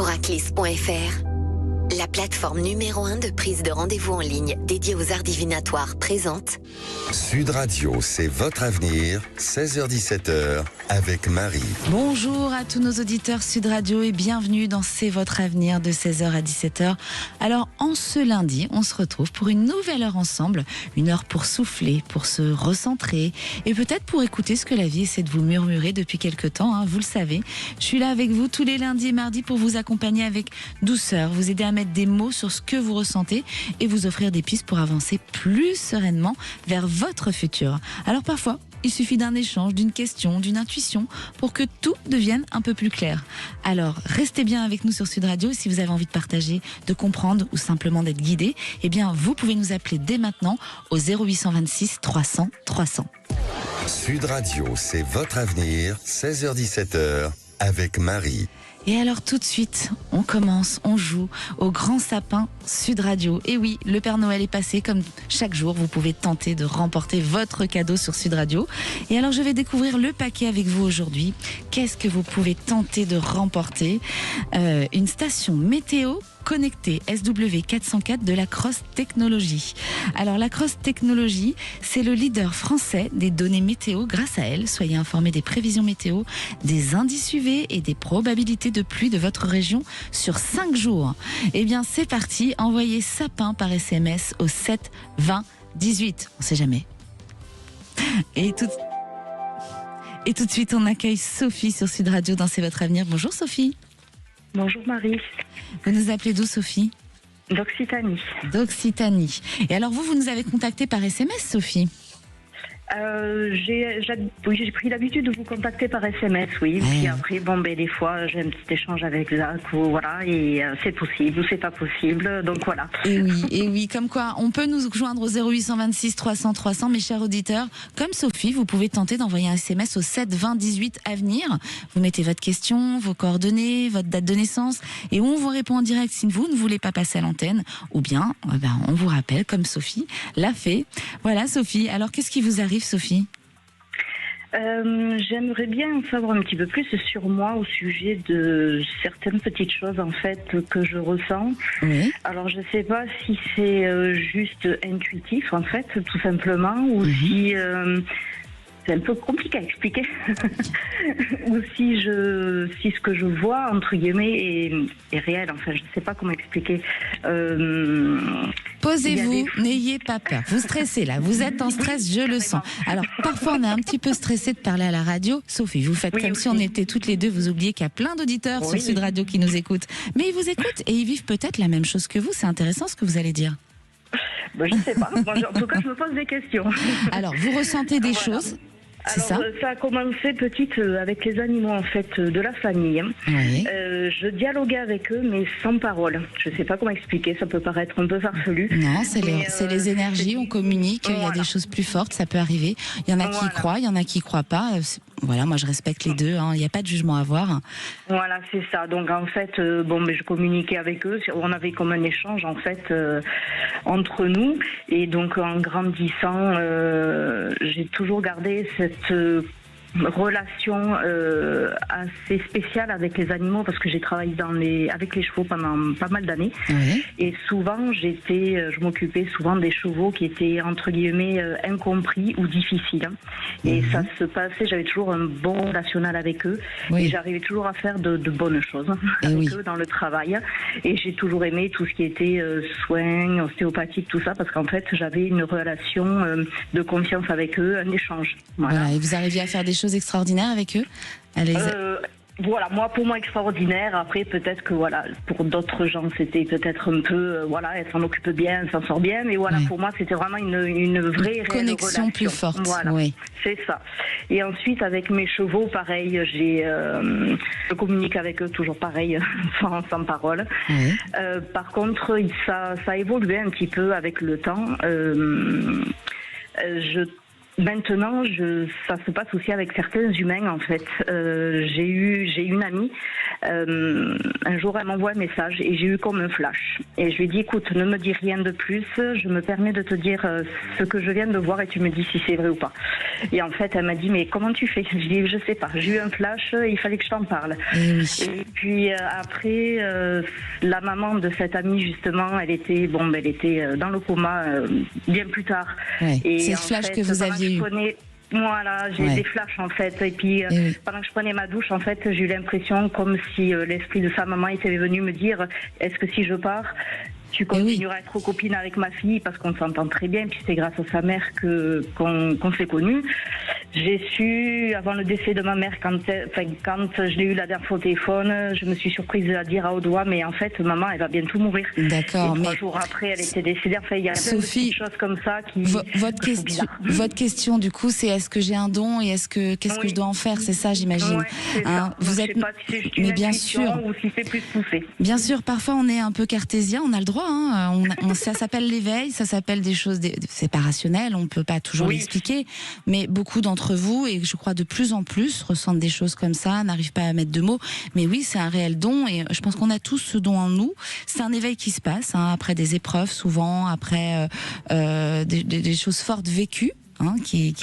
Oraclis.fr, la plateforme numéro 1 de prise de rendez-vous en ligne dédiée aux arts divinatoires présente Sud Radio, c'est votre avenir, 16h-17h, avec Marie. Bonjour à tous nos auditeurs Sud Radio et bienvenue dans C'est votre avenir de 16h à 17h. Alors, en ce lundi, on se retrouve pour une nouvelle heure ensemble, une heure pour souffler, pour se recentrer et peut-être pour écouter ce que la vie essaie de vous murmurer depuis quelque temps, hein, vous le savez. Je suis là avec vous tous les lundis et mardis pour vous accompagner avec douceur, vous aider à mettre des mots sur ce que vous ressentez et vous offrir des pistes pour avancer plus sereinement vers votre futur. Alors parfois, il suffit d'un échange, d'une question, d'une intuition pour que tout devienne un peu plus clair. Alors, restez bien avec nous sur Sud Radio. Si vous avez envie de partager, de comprendre ou simplement d'être guidé, eh bien, vous pouvez nous appeler dès maintenant au 0826 300 300. Sud Radio, c'est votre avenir, 16h-17h, avec Marie. Et alors tout de suite, on commence, on joue au Grand Sapin Sud Radio. Et oui, le Père Noël est passé, comme chaque jour, vous pouvez tenter de remporter votre cadeau sur Sud Radio. Et alors je vais découvrir le paquet avec vous aujourd'hui. Qu'est-ce que vous pouvez tenter de remporter ? Une station météo connectée SW404 de la Cross Technologies. Alors la Cross Technologies, c'est le leader français des données météo. Grâce à elle, soyez informés des prévisions météo, des indices UV et des probabilités de pluie de votre région sur 5 jours. Eh bien c'est parti, envoyez sapin par SMS au 7 20 18. On ne sait jamais. Et tout de suite, on accueille Sophie sur Sud Radio dans C'est votre avenir. Bonjour Sophie. Bonjour Marie. Vous nous appelez d'où Sophie ? D'Occitanie. D'Occitanie. Et alors vous nous avez contacté par SMS Sophie ? J'ai pris l'habitude de vous contacter par SMS, oui. Ouais. Puis après, des fois, j'ai un petit échange avec Zach, voilà, et c'est possible ou c'est pas possible, donc voilà. Et oui, comme quoi, on peut nous joindre au 0826 300 300, mes chers auditeurs. Comme Sophie, vous pouvez tenter d'envoyer un SMS au 7 20 18 à venir. Vous mettez votre question, vos coordonnées, votre date de naissance, et on vous répond en direct si vous ne voulez pas passer à l'antenne, ou bien, on vous rappelle, comme Sophie l'a fait. Voilà Sophie, alors qu'est-ce qui vous arrive Sophie ? J'aimerais bien en savoir un petit peu plus sur moi au sujet de certaines petites choses en fait que je ressens. Oui. Alors je sais pas si c'est juste intuitif en fait tout simplement ou si c'est un peu compliqué à expliquer ou si ce que je vois entre guillemets est réel. Enfin je sais pas comment expliquer. Posez-vous, n'ayez pas peur. Vous stressez là, vous êtes en stress, je le sens. Alors parfois on est un petit peu stressé de parler à la radio. Sophie, vous faites comme si on était toutes les deux. Vous oubliez qu'il y a plein d'auditeurs sur Sud Radio qui nous écoutent. Mais ils vous écoutent et ils vivent peut-être la même chose que vous. C'est intéressant ce que vous allez dire. Je ne sais pas. Moi, en tout cas, je me pose des questions. Alors vous ressentez des choses. C'est ça. Ça a commencé petite avec les animaux en fait de la famille. Oui. Je dialoguais avec eux mais sans parole. Je ne sais pas comment expliquer, ça peut paraître un peu farfelu. Non, c'est les énergies, on communique, il y a des choses plus fortes, ça peut arriver. Il y en a qui y croient, il y en a qui y croient pas. Voilà, moi je respecte les deux, il n'y a pas de jugement à avoir. Voilà, c'est ça. Donc en fait, je communiquais avec eux, on avait comme un échange en fait entre nous. Et donc en grandissant, j'ai toujours gardé cette relation assez spéciale avec les animaux parce que j'ai travaillé avec les chevaux pendant pas mal d'années. Oui. Et souvent je m'occupais souvent des chevaux qui étaient entre guillemets incompris ou difficiles. Et ça se passait, j'avais toujours un bon relationnel avec eux et j'arrivais toujours à faire de bonnes choses avec eux dans le travail. Et j'ai toujours aimé tout ce qui était soins, ostéopathique, tout ça parce qu'en fait j'avais une relation de confiance avec eux, un échange. Voilà, et vous arriviez à faire des choses extraordinaires avec eux ? Voilà, pour moi extraordinaire. Après, peut-être que pour d'autres gens, c'était peut-être un peu, elle s'en occupe bien, elle s'en sort bien. Mais pour moi, c'était vraiment une vraie connexion relation plus forte. Voilà, c'est ça. Et ensuite, avec mes chevaux, pareil, je communique avec eux toujours pareil, sans parole. Oui. Par contre, ça a évolué un petit peu avec le temps. Maintenant, ça se passe aussi avec certains humains en fait. J'ai eu une amie Un jour, elle m'envoie un message et j'ai eu comme un flash. Et je lui ai dit, écoute, ne me dis rien de plus, je me permets de te dire ce que je viens de voir et tu me dis si c'est vrai ou pas. Et en fait, elle m'a dit, mais comment tu fais? Je dis, je sais pas, j'ai eu un flash, il fallait que je t'en parle. Et puis après, la maman de cette amie, justement, elle était dans le coma bien plus tard. Ouais. Et c'est le flash que vous aviez eu. Voilà, j'ai des flashs en fait. Et puis pendant que je prenais ma douche, en fait, j'ai eu l'impression comme si l'esprit de sa maman était venu me dire, est-ce que si je pars, tu continueras à être copine avec ma fille, parce qu'on s'entend très bien, puis c'est grâce à sa mère qu'on s'est connus. J'ai su, avant le décès de ma mère, quand je l'ai eu la dernière fois au téléphone, je me suis surprise de la dire à haut doigt, mais en fait, maman, elle va bientôt mourir. D'accord. Et 3 jours après, elle était décédée. Enfin, il y a plein de petites choses comme ça qui... Votre question, du coup, c'est est-ce que j'ai un don et qu'est-ce que je dois en faire? C'est ça, j'imagine. C'est ça. Vous êtes... Je sais pas si c'est juste une intuition ou si c'est plus poussé. Bien sûr, parfois on est un peu cartésien, on a le droit. Ça s'appelle l'éveil, ça s'appelle des choses, c'est pas rationnel, on peut pas toujours l'expliquer, mais beaucoup d'entre vous, et je crois de plus en plus, ressentent des choses comme ça, n'arrivent pas à mettre de mots. Mais oui, c'est un réel don, et je pense qu'on a tous ce don en nous. C'est un éveil qui se passe après des épreuves, souvent après des choses fortes vécues. Qui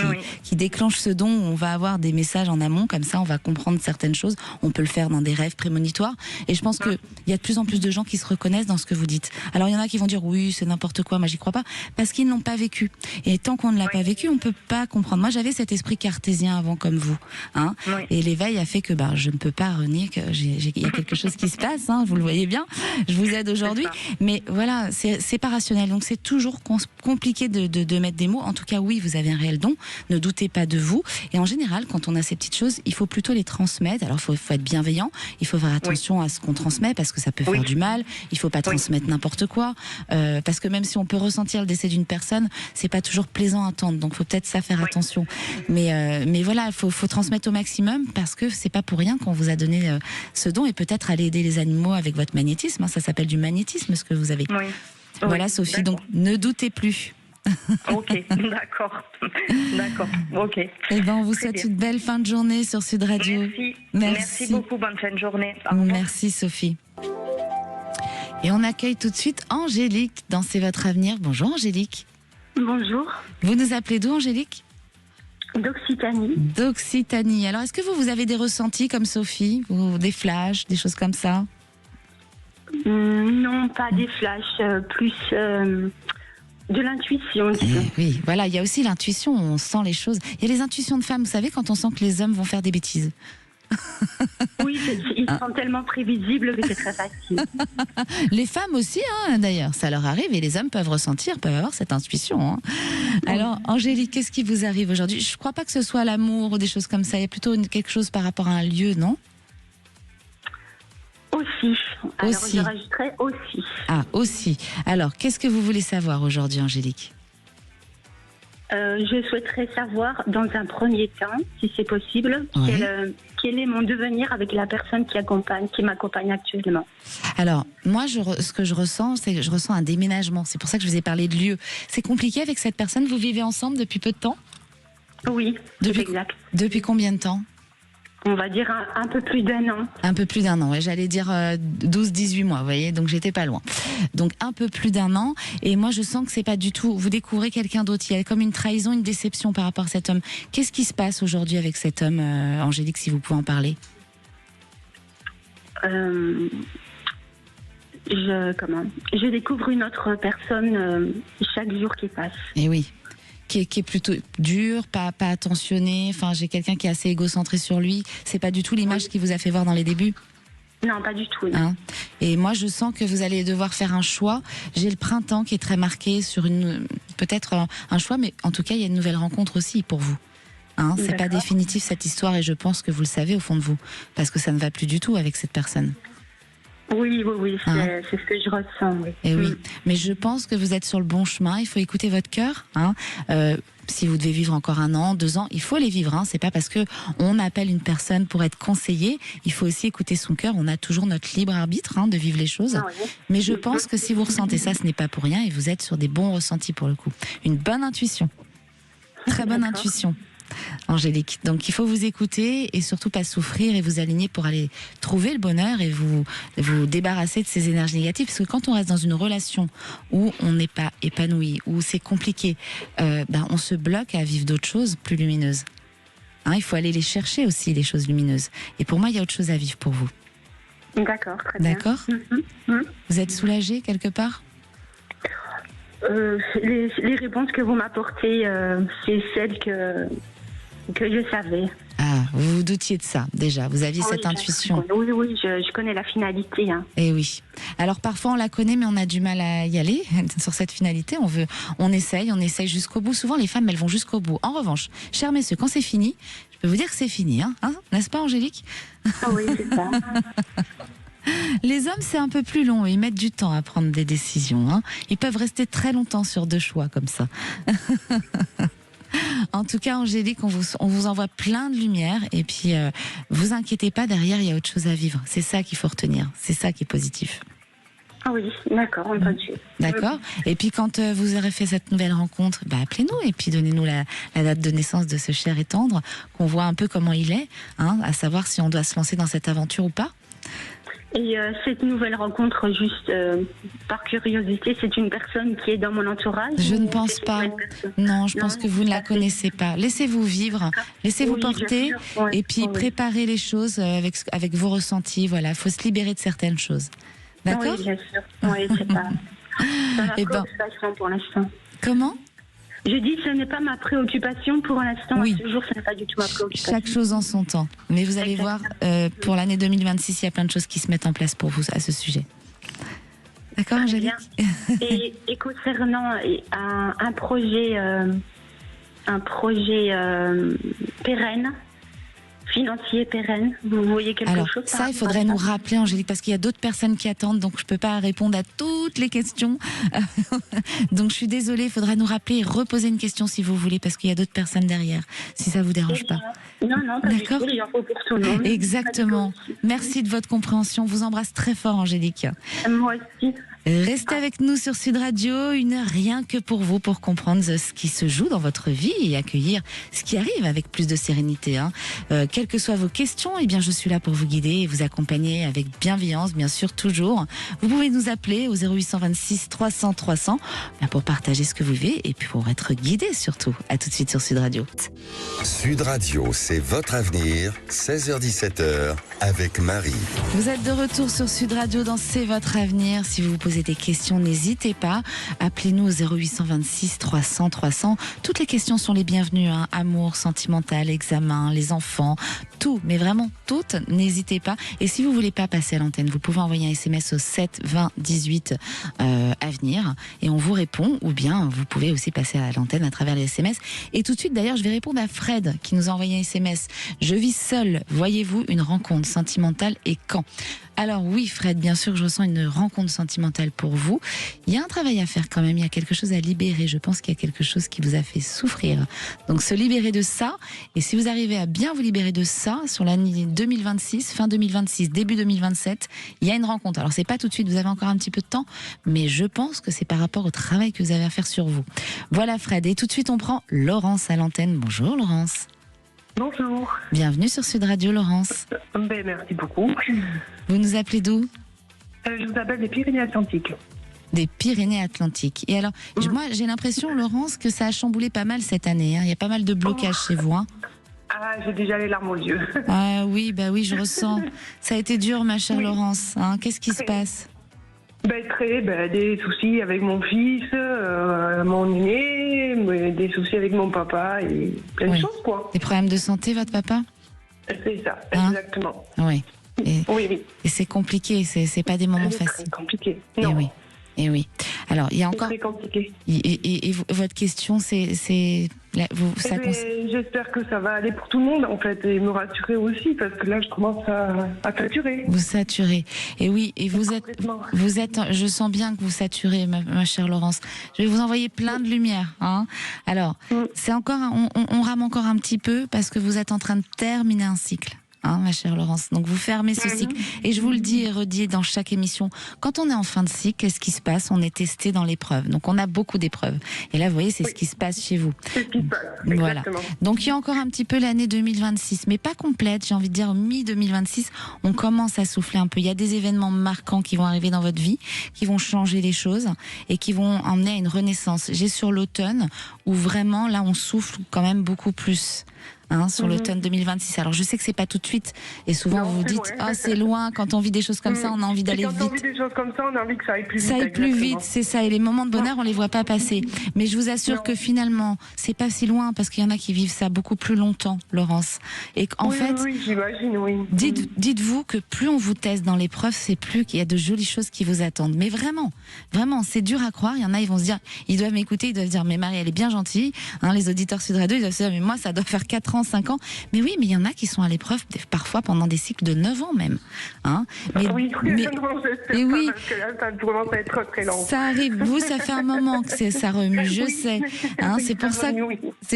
déclenche ce don. On va avoir des messages en amont, comme ça on va comprendre certaines choses. On peut le faire dans des rêves prémonitoires, et je pense qu'il y a de plus en plus de gens qui se reconnaissent dans ce que vous dites. Alors il y en a qui vont dire oui, c'est n'importe quoi, moi j'y crois pas, parce qu'ils n'ont pas vécu, et tant qu'on ne l'a pas vécu, on peut pas comprendre. Moi j'avais cet esprit cartésien avant, comme vous, et l'éveil a fait que je ne peux pas renier que il y a quelque chose qui se passe, vous le voyez bien, je vous aide aujourd'hui, mais voilà, c'est pas rationnel, donc c'est toujours compliqué de mettre des mots. En tout cas, oui, vous avez un réel don, ne doutez pas de vous, et en général quand on a ces petites choses, il faut plutôt les transmettre. Alors il faut être bienveillant, il faut faire attention à ce qu'on transmet, parce que ça peut faire du mal, il faut pas transmettre n'importe quoi, parce que même si on peut ressentir le décès d'une personne, c'est pas toujours plaisant à entendre, donc faut peut-être faire attention, mais voilà, il faut transmettre au maximum, parce que c'est pas pour rien qu'on vous a donné ce don, et peut-être aller aider les animaux avec votre magnétisme, ça s'appelle du magnétisme ce que vous avez. Voilà Sophie, donc ne doutez plus. Ok, d'accord, ok. Eh ben, on vous souhaite une belle fin de journée sur Sud Radio. Merci beaucoup, bonne fin de journée. Merci Sophie. Et on accueille tout de suite Angélique dans C'est votre avenir. Bonjour Angélique. Bonjour. Vous nous appelez d'où Angélique? D'Occitanie. D'Occitanie. Alors est-ce que vous avez des ressentis comme Sophie, ou des flashs, des choses comme ça? Non, pas des flashs, plus... de l'intuition. Oui, voilà, il y a aussi l'intuition, on sent les choses. Il y a les intuitions de femmes, vous savez, quand on sent que les hommes vont faire des bêtises. Oui, ils sont tellement prévisibles que c'est très facile. Les femmes aussi, d'ailleurs, ça leur arrive, et les hommes peuvent ressentir, peuvent avoir cette intuition. Alors, Angélique, qu'est-ce qui vous arrive aujourd'hui? Je ne crois pas que ce soit l'amour ou des choses comme ça, il y a plutôt quelque chose par rapport à un lieu, non? Aussi. Alors, je rajouterais aussi. Ah, aussi. Alors, qu'est-ce que vous voulez savoir aujourd'hui, Angélique? Je souhaiterais savoir, dans un premier temps, si c'est possible, quel est mon devenir avec la personne qui m'accompagne actuellement. Alors, moi, ce que je ressens, c'est que je ressens un déménagement. C'est pour ça que je vous ai parlé de lieu. C'est compliqué avec cette personne. Vous vivez ensemble depuis peu de temps? Oui, c'est exact. Depuis combien de temps? On va dire un peu plus d'1 an. Un peu plus d'1 an, j'allais dire 12-18 mois, vous voyez, donc j'étais pas loin. Donc un peu plus d'1 an, et moi je sens que c'est pas du tout, vous découvrez quelqu'un d'autre, il y a comme une trahison, une déception par rapport à cet homme. Qu'est-ce qui se passe aujourd'hui avec cet homme, Angélique, si vous pouvez en parler? Je découvre une autre personne chaque jour qui passe. Et oui. Qui est plutôt dur, pas attentionné. Enfin, j'ai quelqu'un qui est assez égocentré sur lui. C'est pas du tout l'image qu'il vous a fait voir dans les débuts? Non, pas du tout. Et moi, je sens que vous allez devoir faire un choix. J'ai le printemps qui est très marqué sur peut-être un choix, mais en tout cas, il y a une nouvelle rencontre aussi pour vous. C'est pas définitif cette histoire, et je pense que vous le savez au fond de vous, parce que ça ne va plus du tout avec cette personne. Oui, c'est ce que je ressens. Oui. Et oui, mais je pense que vous êtes sur le bon chemin. Il faut écouter votre cœur. Si vous devez vivre encore 1 an, 2 ans, il faut les vivre. C'est pas parce que on appelle une personne pour être conseillé. Il faut aussi écouter son cœur. On a toujours notre libre arbitre de vivre les choses. Mais je pense que si vous ressentez ça, ce n'est pas pour rien, et vous êtes sur des bons ressentis pour le coup. Une bonne intuition. Très bonne intuition. Angélique. Donc il faut vous écouter et surtout pas souffrir et vous aligner pour aller trouver le bonheur et vous débarrasser de ces énergies négatives. Parce que quand on reste dans une relation où on n'est pas épanoui, où c'est compliqué, on se bloque à vivre d'autres choses plus lumineuses. Il faut aller les chercher aussi, les choses lumineuses. Et pour moi, il y a autre chose à vivre pour vous. D'accord, très bien. D'accord. Vous êtes soulagée quelque part? Les réponses que vous m'apportez, c'est celles que je savais. Ah, vous vous doutiez de ça déjà, vous aviez cette intuition. Oui, je connais la finalité. Eh oui. Alors parfois on la connaît mais on a du mal à y aller sur cette finalité. On essaye jusqu'au bout. Souvent les femmes elles vont jusqu'au bout. En revanche, chers messieurs, quand c'est fini, je peux vous dire que c'est fini, n'est-ce pas Angélique? Oui, c'est ça. Les hommes, c'est un peu plus long. Ils mettent du temps à prendre des décisions. Ils peuvent rester très longtemps sur 2 choix comme ça. En tout cas, Angélique, on vous envoie plein de lumière. Et puis, vous inquiétez pas, derrière, il y a autre chose à vivre. C'est ça qu'il faut retenir. C'est ça qui est positif. Ah oui, d'accord, entendu. D'accord. Et puis, quand vous aurez fait cette nouvelle rencontre, appelez-nous et puis donnez-nous la date de naissance de ce cher et tendre, qu'on voit un peu comment il est, à savoir si on doit se lancer dans cette aventure ou pas. Et cette nouvelle rencontre, juste par curiosité, c'est une personne qui est dans mon entourage? Je ne pense pas. Non, je pense que vous ne la connaissez pas. Laissez-vous vivre, laissez-vous porter, et puis préparez les choses avec vos ressentis. Voilà, il faut se libérer de certaines choses. D'accord? Oui, bien sûr. Oui, c'est pas ma préoccupation pour l'instant. Comment? Je dis que ce n'est pas ma préoccupation pour l'instant. Oui. À ce jour, ce n'est pas du tout ma préoccupation. Chaque chose en son temps. Mais vous allez voir, pour l'année 2026, il y a plein de choses qui se mettent en place pour vous à ce sujet. D'accord, Angélique? Et concernant un projet pérenne, financier pérenne, vous voyez quelque chose? Alors, ça, il faudrait nous rappeler, Angélique, parce qu'il y a d'autres personnes qui attendent, donc je ne peux pas répondre à toutes les questions. Donc, je suis désolée, il faudra nous rappeler et reposer une question si vous voulez, parce qu'il y a d'autres personnes derrière, si ça ne vous dérange pas. Non, pas du tout, il en faut pour tout le monde. Exactement. Merci de votre compréhension. Je vous embrasse très fort, Angélique. Moi aussi. Restez avec nous sur Sud Radio, une heure rien que pour vous, pour comprendre ce qui se joue dans votre vie et accueillir ce qui arrive avec plus de sérénité. Quelles que soient vos questions, eh bien, je suis là pour vous guider et vous accompagner avec bienveillance, bien sûr, toujours. Vous pouvez nous appeler au 0826 300 300 pour partager ce que vous vivez et puis pour être guidé surtout. À tout de suite sur Sud Radio. Sud Radio, c'est votre avenir, 16h-17h, avec Marie. Vous êtes de retour sur Sud Radio dans C'est votre avenir. Si vous vous posez des questions, n'hésitez pas. Appelez-nous au 0826 300 300. Toutes les questions sont les bienvenues. Amour, sentimental, examen, les enfants, tout. Mais vraiment toutes, n'hésitez pas. Et si vous voulez pas passer à l'antenne, vous pouvez envoyer un SMS au 7 20 18 avenir et on vous répond. Ou bien vous pouvez aussi passer à l'antenne à travers les SMS. Et tout de suite, d'ailleurs, je vais répondre à Fred qui nous a envoyé un SMS. Je vis seule. Voyez-vous une rencontre sentimentale et quand? Alors oui, Fred, bien sûr, je ressens une rencontre sentimentale pour vous. Il y a un travail à faire quand même, il y a quelque chose à libérer. Je pense qu'il y a quelque chose qui vous a fait souffrir. Donc se libérer de ça, et si vous arrivez à bien vous libérer de ça, sur l'année 2026, fin 2026, début 2027, il y a une rencontre. Alors c'est pas tout de suite, vous avez encore un petit peu de temps, mais je pense que c'est par rapport au travail que vous avez à faire sur vous. Voilà Fred, et tout de suite on prend Laurence à l'antenne. Bonjour Laurence. Bonjour. Bienvenue sur Sud Radio, Laurence. Merci beaucoup. Vous nous appelez d'où? Je vous appelle des Pyrénées-Atlantiques. Des Pyrénées-Atlantiques. Et alors, moi, j'ai l'impression, Laurence, que ça a chamboulé pas mal cette année. Il y a pas mal de blocages chez vous. Ah, j'ai déjà les larmes aux yeux. Ah oui, je ressens. Ça a été dur, ma chère Laurence. Qu'est-ce qui se passe? Des soucis avec mon fils, mon aîné, des soucis avec mon papa et plein de choses, quoi. Des problèmes de santé, votre papa? C'est ça, exactement. Oui. Oui. Et c'est compliqué, c'est pas des moments faciles. C'est compliqué. Non. Et oui. Alors, il y a encore. C'est très compliqué. Et votre question, j'espère que ça va aller pour tout le monde, en fait, et me rassurer aussi, parce que là, je commence à saturer. Vous saturez. Et oui, et vous êtes, je sens bien que vous saturez, ma chère Laurence. Je vais vous envoyer plein de lumière. Alors, c'est encore, on rame encore un petit peu, parce que vous êtes en train de terminer un cycle. hein, ma chère Laurence. Donc vous fermez ce cycle. Et je vous le dis et redis dans chaque émission, quand on est en fin de cycle, qu'est-ce qui se passe? On est testé dans l'épreuve. Donc on a beaucoup d'épreuves. Et là, vous voyez, c'est ce qui se passe chez vous. C'est ce qui se passe. Voilà. Exactement. Donc il y a encore un petit peu l'année 2026, mais pas complète. J'ai envie de dire mi-2026, on commence à souffler un peu. Il y a des événements marquants qui vont arriver dans votre vie, qui vont changer les choses et qui vont emmener à une renaissance. J'ai sur l'automne où vraiment là on souffle quand même beaucoup plus. Sur l'automne 2026. Alors je sais que c'est pas tout de suite et souvent vous vous dites c'est loin. Quand on vit des choses comme ça, on a envie d'aller vite. Quand on vit des choses comme ça, on a envie que ça aille plus vite. Ça aille plus vite, c'est ça. Et les moments de bonheur, on les voit pas passer. Mais je vous assure que finalement, c'est pas si loin parce qu'il y en a qui vivent ça beaucoup plus longtemps, Laurence. Et en fait, j'imagine, oui. Dites-vous que plus on vous teste dans l'épreuve, c'est plus qu'il y a de jolies choses qui vous attendent. Mais vraiment, c'est dur à croire. Il y en a, ils vont se dire, ils doivent m'écouter, ils doivent se dire, mais Marie, elle est bien gentille. Les auditeurs Sud Radio, ils doivent se dire, mais moi, ça doit faire 4 ans, 5 ans. Mais oui, mais il y en a qui sont à l'épreuve parfois pendant des cycles de 9 ans même. Parce que là, ça commence à être très long. Ça arrive. Vous, ça fait un moment que ça remue, je sais. C'est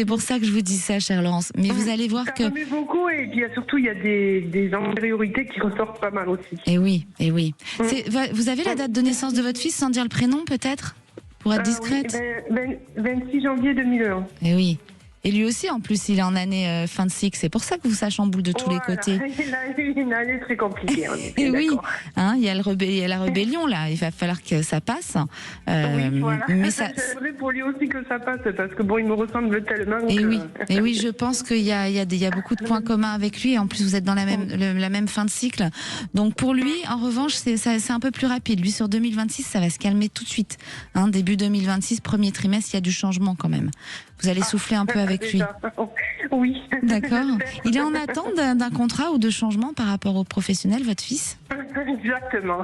pour ça que je vous dis ça, chère Laurence. Mais vous allez voir que... Ça remue beaucoup et puis surtout, il y a des antériorités qui ressortent pas mal aussi. Et oui. Vous avez la date de naissance de votre fils sans dire le prénom, peut-être? Pour être discrète 26 janvier 2001. Et oui. Et lui aussi, en plus, il est en année fin de cycle. C'est pour ça que ça chamboule de tous les côtés. Il a une année très compliquée. Et oui, il y a la rébellion, là. Il va falloir que ça passe. Mais c'est vrai pour lui aussi que ça passe, parce que il me ressemble tellement. Et oui, je pense qu'il y a beaucoup de points communs avec lui. En plus, vous êtes dans la même fin de cycle. Donc pour lui, en revanche, c'est un peu plus rapide. Lui, sur 2026, ça va se calmer tout de suite. Début 2026, premier trimestre, il y a du changement quand même. Vous allez souffler un peu avec lui. Oui. D'accord. Il est en attente d'un contrat ou de changement par rapport au professionnel, votre fils? Exactement.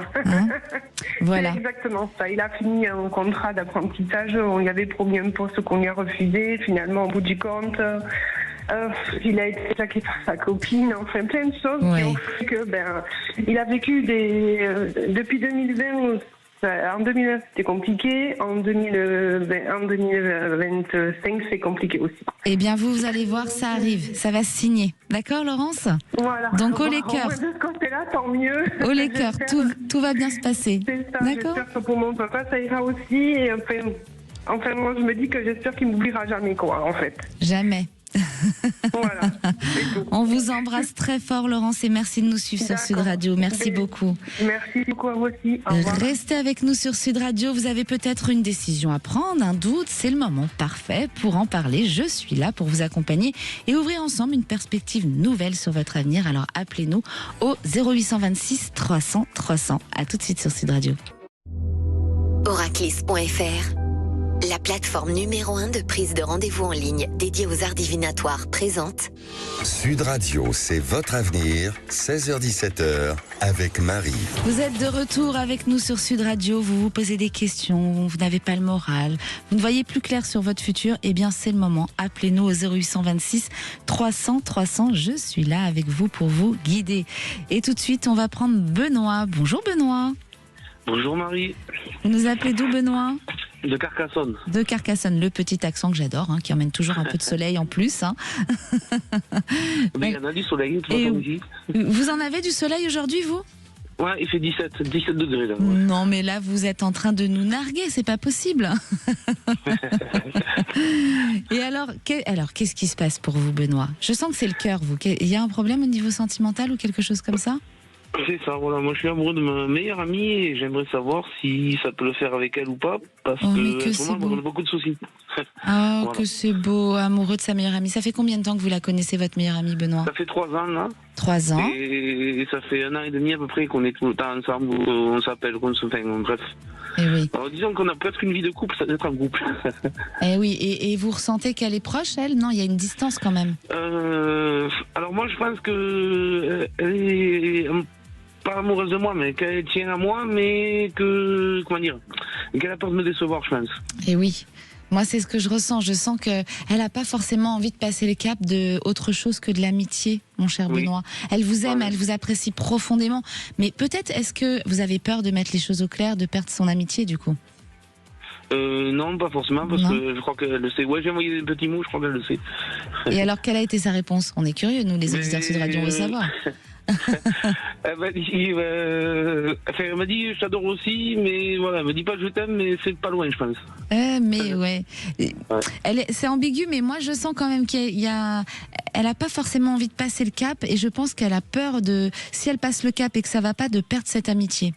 Voilà. C'est exactement ça. Il a fini un contrat d'apprentissage. On lui avait promis un poste qu'on lui a refusé. Finalement, au bout du compte, il a été attaqué par sa copine. Enfin, plein de choses qui ont fait que, il a vécu depuis 2020. En 2009, c'était compliqué. En 2025, c'est compliqué aussi. Eh bien, vous allez voir, ça arrive. Ça va se signer. D'accord, Laurence? Voilà. Donc, au les cœurs. De ce côté-là, tant mieux. Au les cœurs. Tout va bien se passer. C'est ça. D'accord. J'espère que pour mon papa, ça ira aussi. Et enfin, moi, je me dis que j'espère qu'il ne m'oubliera jamais, en fait. Jamais. Voilà. On vous embrasse très fort, Laurence, et merci de nous suivre sur Sud Radio. Merci beaucoup. Merci beaucoup à vous aussi. Au revoir. Restez avec nous sur Sud Radio. Vous avez peut-être une décision à prendre, un doute. C'est le moment parfait pour en parler. Je suis là pour vous accompagner et ouvrir ensemble une perspective nouvelle sur votre avenir. Alors appelez-nous au 0826 300 300. À tout de suite sur Sud Radio. Oraclis.fr, la plateforme numéro 1 de prise de rendez-vous en ligne dédiée aux arts divinatoires, présente Sud Radio, c'est votre avenir, 16h-17h, avec Marie. Vous êtes de retour avec nous sur Sud Radio, vous vous posez des questions, vous n'avez pas le moral, vous ne voyez plus clair sur votre futur, eh bien c'est le moment. Appelez-nous au 0826 300 300, je suis là avec vous pour vous guider. Et tout de suite, on va prendre Benoît. Bonjour Benoît. Bonjour Marie. Vous nous appelez d'où Benoît ? De Carcassonne. De Carcassonne, le petit accent que j'adore, qui emmène toujours un peu de soleil en plus. Mais il y en a du soleil, tout ici. Vous en avez du soleil aujourd'hui, vous ? Ouais, il fait 17 degrés là. Ouais. Non, mais là, vous êtes en train de nous narguer, c'est pas possible. Et alors, qu'est-ce qui se passe pour vous, Benoît ? Je sens que c'est le cœur, vous. Il y a un problème au niveau sentimental ou quelque chose comme ça ? C'est ça, voilà. Moi, je suis amoureux de ma meilleure amie et j'aimerais savoir si ça peut le faire avec elle ou pas, parce que on a beaucoup de soucis. Ah, voilà. Que c'est beau, amoureux de sa meilleure amie. Ça fait combien de temps que vous la connaissez, votre meilleure amie, Benoît ? Ça fait 3 ans, là. 3 ans. Et ça fait 1 an et demi à peu près qu'on est tout le temps ensemble, on s'appelle, qu'on se fait, bref. Et oui. Alors, disons qu'on a presque une vie de couple, ça doit être un couple. Eh oui, et vous ressentez qu'elle est proche, elle ? Non, il y a une distance quand même. Alors moi, je pense que elle est pas amoureuse de moi, mais qu'elle tient à moi, mais que, qu'elle a peur de me décevoir, je pense. Et oui. Moi, c'est ce que je ressens. Je sens qu'elle n'a pas forcément envie de passer le cap de autre chose que de l'amitié, mon cher Benoît. Elle vous aime, elle vous apprécie profondément. Mais peut-être, est-ce que vous avez peur de mettre les choses au clair, de perdre son amitié, du coup ? Non, pas forcément, parce que je crois qu'elle le sait. Ouais, j'ai envoyé des petits mots, je crois qu'elle le sait. Et alors, quelle a été sa réponse? On est curieux, nous, les auditeurs Sud Radio, on veut savoir. Elle m'a dit je t'adore aussi, mais voilà, elle me dit pas je t'aime, mais c'est pas loin, je pense. Mais ouais. C'est ambigu, mais moi je sens quand même elle a pas forcément envie de passer le cap, et je pense qu'elle a peur de, si elle passe le cap et que ça va pas, de perdre cette amitié.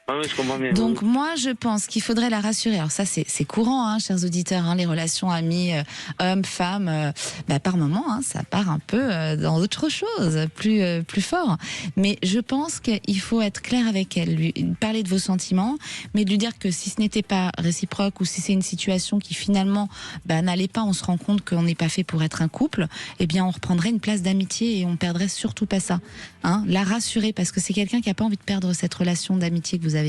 Ah ouais, je comprends bien. Donc moi je pense qu'il faudrait la rassurer. Alors ça c'est courant, hein, chers auditeurs, hein, les relations amis, hommes, femmes, par moment ça part un peu dans autre chose, plus fort. Mais je pense qu'il faut être clair avec elle, lui parler de vos sentiments, mais de lui dire que si ce n'était pas réciproque, ou si c'est une situation qui finalement n'allait pas, on se rend compte qu'on n'est pas fait pour être un couple, eh bien on reprendrait une place d'amitié et on perdrait surtout pas ça. Hein, la rassurer, parce que c'est quelqu'un qui n'a pas envie de perdre cette relation d'amitié que vous avez.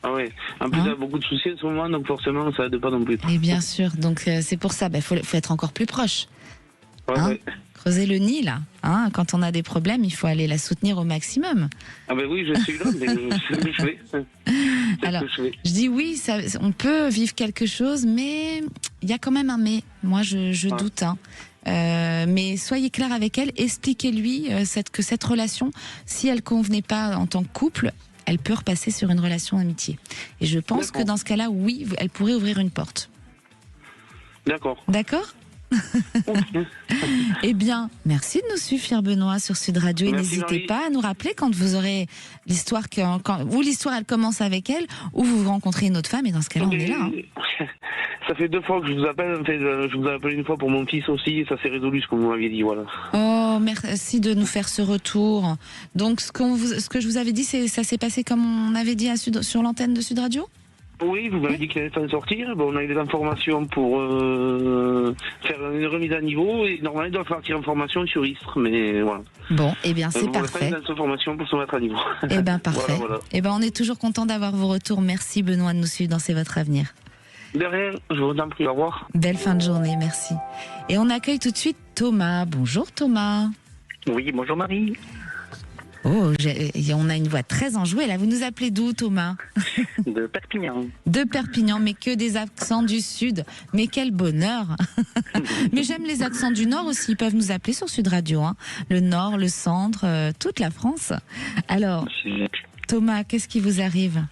Ah ouais, en plus elle a beaucoup de soucis en ce moment, donc forcément ça aide pas non plus. Et bien sûr, donc c'est pour ça, faut être encore plus proche. Ouais. Creuser le nid là, quand on a des problèmes, il faut aller la soutenir au maximum. Ah ben oui, je suis là, mais c'est ce que je fais. Alors, je dis oui, on peut vivre quelque chose, mais il y a quand même un mais. Moi je doute. Mais soyez clair avec elle, expliquez-lui que cette relation, si elle convenait pas en tant que couple, elle peut repasser sur une relation d'amitié. Et je pense que dans ce cas-là, oui, elle pourrait ouvrir une porte. D'accord. D'accord. Eh bien, merci de nous suivre, Pierre Benoît, sur Sud Radio. Et n'hésitez pas à nous rappeler quand vous aurez l'histoire, où l'histoire elle commence avec elle, ou vous rencontrez une autre femme, et dans ce cas-là, on est là. Ça fait 2 fois que je vous appelle. En fait, je vous ai appelé une fois pour mon fils aussi, et ça s'est résolu, ce que vous m'aviez dit, voilà. Oh, merci de nous faire ce retour. Donc, ce que je vous avais dit, ça s'est passé comme on avait dit sur l'antenne de Sud Radio? Oui, vous m'avez dit qu'il allait s'en sortir. Bon, on a eu des informations pour faire une remise à niveau, et normalement il doit partir en formation sur Istres, mais voilà. Bon, eh bien c'est parfait. Il a une formation pour se mettre à niveau. Eh bien parfait. Voilà. Eh bien on est toujours content d'avoir vos retours. Merci Benoît de nous suivre dans C'est votre avenir. De rien, je vous en prie, au revoir. Belle fin de journée, merci. Et on accueille tout de suite Thomas. Bonjour Thomas. Oui, bonjour Marie. Oh, on a une voix très enjouée là. Vous nous appelez d'où, Thomas? De Perpignan. De Perpignan, mais que des accents du Sud. Mais quel bonheur. Mais j'aime les accents du Nord aussi. Ils peuvent nous appeler sur Sud Radio. Le Nord, le Centre, toute la France. Alors, Thomas, qu'est-ce qui vous arrive?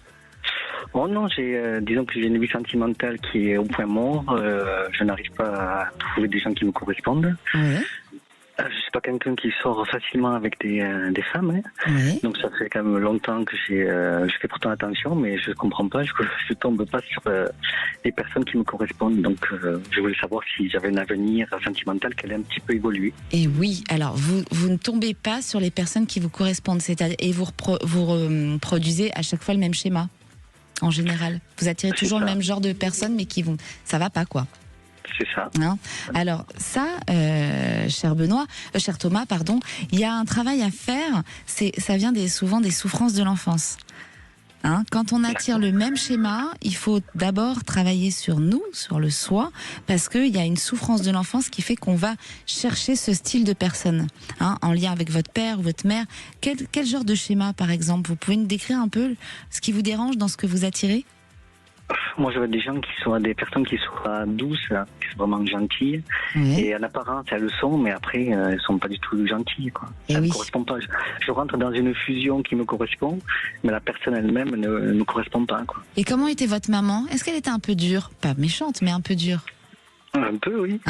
Oh non, disons que j'ai une vie sentimentale qui est au point mort. Je n'arrive pas à trouver des gens qui me correspondent. Oui. Je suis pas quelqu'un qui sort facilement avec des femmes. Oui. Donc ça fait quand même longtemps que je fais pourtant attention, mais je comprends pas, je tombe pas sur les personnes qui me correspondent. Donc je voulais savoir si j'avais un avenir sentimental qui allait un petit peu évoluer. Et oui, alors vous ne tombez pas sur les personnes qui vous correspondent, et vous reproduisez à chaque fois le même schéma, en général. Vous attirez toujours le même genre de personnes, mais ça va pas quoi. C'est ça. Alors ça, cher Thomas, pardon, il y a un travail à faire. Ça vient souvent des souffrances de l'enfance. Quand on attire le même schéma, il faut d'abord travailler sur nous, sur le soi, parce qu'il y a une souffrance de l'enfance qui fait qu'on va chercher ce style de personne, en lien avec votre père ou votre mère. Quel genre de schéma, par exemple? Vous pouvez nous décrire un peu ce qui vous dérange dans ce que vous attirez? Moi, je veux des personnes qui soient douces, qui sont vraiment gentilles. Oui. Et en apparence, elles le sont, mais après, elles sont pas du tout gentilles, quoi. Ça me correspond pas. Je rentre dans une fusion qui me correspond, mais la personne elle-même ne me correspond pas, quoi. Et comment était votre maman? Est-ce qu'elle était un peu dure? Pas méchante, mais un peu dure. Un peu, oui.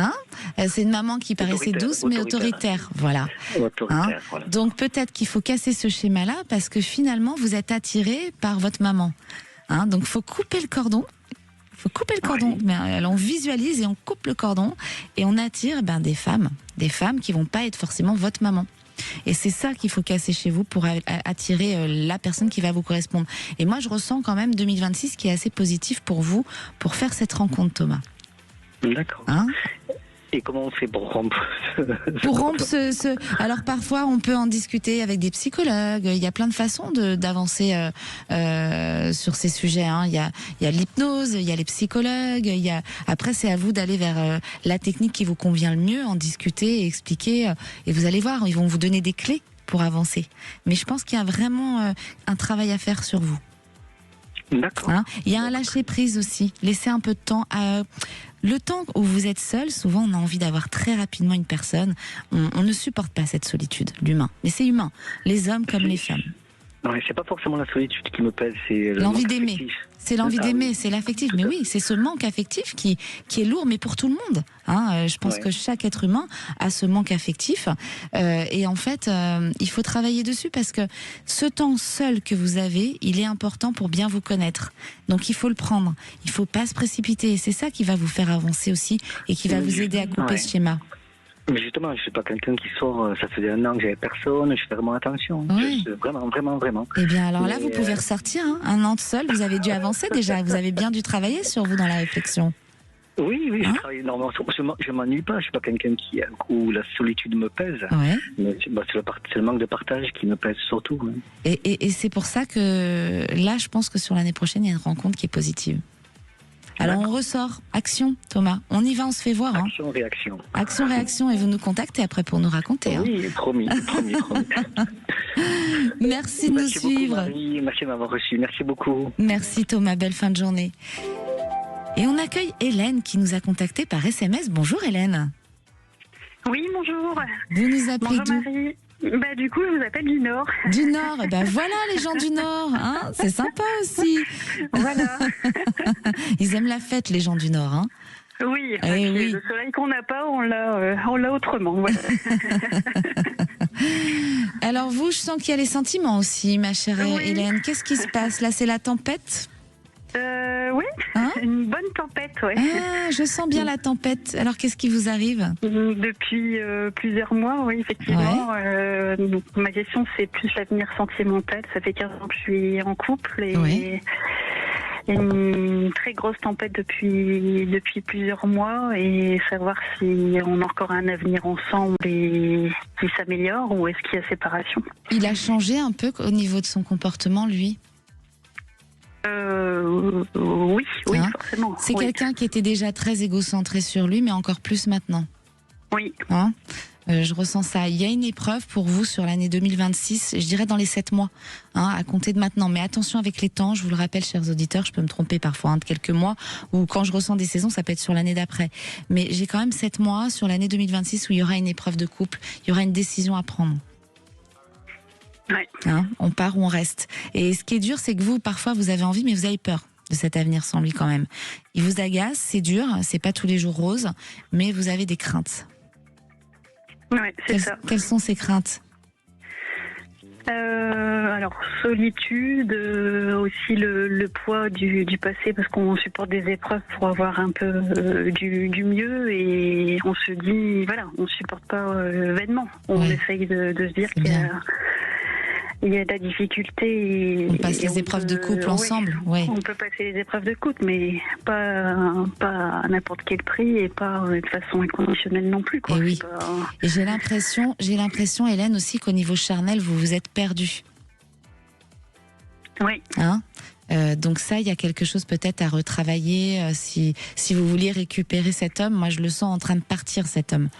C'est une maman qui paraissait douce, mais autoritaire. Voilà. Autoritaire, voilà. Donc peut-être qu'il faut casser ce schéma-là, parce que finalement, vous êtes attiré par votre maman. Donc faut couper le cordon. Mais on visualise et on coupe le cordon et on attire des femmes qui vont pas être forcément votre maman. Et c'est ça qu'il faut casser chez vous pour attirer la personne qui va vous correspondre. Et moi je ressens quand même 2026 qui est assez positif pour vous, pour faire cette rencontre, Thomas. D'accord. Et comment on fait pour rompre Alors parfois on peut en discuter avec des psychologues. Il y a plein de façons d'avancer sur ces sujets. Il y a l'hypnose, il y a les psychologues. Après c'est à vous d'aller vers la technique qui vous convient le mieux, en discuter et expliquer. Et vous allez voir, ils vont vous donner des clés pour avancer. Mais je pense qu'il y a vraiment un travail à faire sur vous. D'accord. Il y a un lâcher-prise aussi. Laissez un peu de temps. Le temps où vous êtes seul, souvent on a envie d'avoir très rapidement une personne. On ne supporte pas cette solitude, l'humain. Mais c'est humain, les hommes comme les femmes. Ouais, c'est pas forcément la solitude qui me pèse, c'est l'envie d'aimer. C'est l'envie d'aimer, c'est l'affectif. Mais oui, c'est ce manque affectif qui est lourd, mais pour tout le monde. Je pense que chaque être humain a ce manque affectif. Et en fait, il faut travailler dessus parce que ce temps seul que vous avez, il est important pour bien vous connaître. Donc il faut le prendre. Il faut pas se précipiter. Et c'est ça qui va vous faire avancer aussi et qui va vous aider à couper ce schéma. Mais justement, je suis pas quelqu'un qui sort, ça faisait 1 an que j'avais personne, je fais vraiment attention. Oui. Vraiment. Eh bien, alors là, vous pouvez ressortir, 1 an de seul, vous avez dû avancer déjà, vous avez bien dû travailler sur vous dans la réflexion. Oui, je travaille énormément. Je m'ennuie pas, je suis pas quelqu'un où la solitude me pèse. Ouais. Mais c'est le manque de partage qui me pèse surtout. Oui. Et c'est pour ça que là, je pense que sur l'année prochaine, il y a une rencontre qui est positive. Alors on ressort, action Thomas, on y va, on se fait voir. Action-réaction. Action-réaction et vous nous contactez après pour nous raconter. Oui, promis. Merci de nous suivre. Marie. Merci de m'avoir reçu, merci beaucoup. Merci Thomas, belle fin de journée. Et on accueille Hélène qui nous a contacté par SMS. Bonjour Hélène. Oui, bonjour. Vous nous appelez d'où ? Marie. Du coup, je vous appelle du Nord. Du Nord, voilà les gens du Nord, c'est sympa aussi. Voilà. Ils aiment la fête, les gens du Nord. Oui, le soleil qu'on n'a pas, on l'a autrement. Voilà. Alors vous, je sens qu'il y a les sentiments aussi, ma chère Hélène. Qu'est-ce qui se passe là ? C'est la tempête ? Oui, une bonne tempête, je sens bien la tempête. Alors, qu'est-ce qui vous arrive ? Depuis plusieurs mois, oui, effectivement. Donc, ma question, c'est plus l'avenir sentimental. Ça fait 15 ans que je suis en couple et une très grosse tempête depuis plusieurs mois et savoir si on a encore un avenir ensemble et qui s'améliore ou est-ce qu'il y a séparation. Il a changé un peu au niveau de son comportement, lui ? Oui, forcément. C'est quelqu'un qui était déjà très égocentré sur lui, mais encore plus maintenant. Oui. Je ressens ça. Il y a une épreuve pour vous sur l'année 2026, je dirais dans les 7 mois, à compter de maintenant. Mais attention avec les temps, je vous le rappelle, chers auditeurs, je peux me tromper parfois de quelques mois, ou quand je ressens des saisons, ça peut être sur l'année d'après. Mais j'ai quand même 7 mois sur l'année 2026 où il y aura une épreuve de couple, il y aura une décision à prendre. On part ou on reste. Et ce qui est dur, c'est que vous, parfois, vous avez envie, mais vous avez peur de cet avenir sans lui quand même. Il vous agace, c'est dur, c'est pas tous les jours rose, mais vous avez des craintes. Oui, c'est ça. Quelles sont ces craintes ? Alors, solitude, aussi le poids du passé, parce qu'on supporte des épreuves pour avoir un peu du mieux, et on se dit, on ne supporte pas vainement. On essaye de se dire qu'il y a de la difficulté. On passe les épreuves de couple ensemble. On peut passer les épreuves de couple, mais pas à n'importe quel prix et pas de façon inconditionnelle non plus. Et j'ai l'impression, Hélène, aussi qu'au niveau charnel, vous vous êtes perdue. Oui. Donc ça, il y a quelque chose peut-être à retravailler si vous vouliez récupérer cet homme. Moi, je le sens en train de partir, cet homme.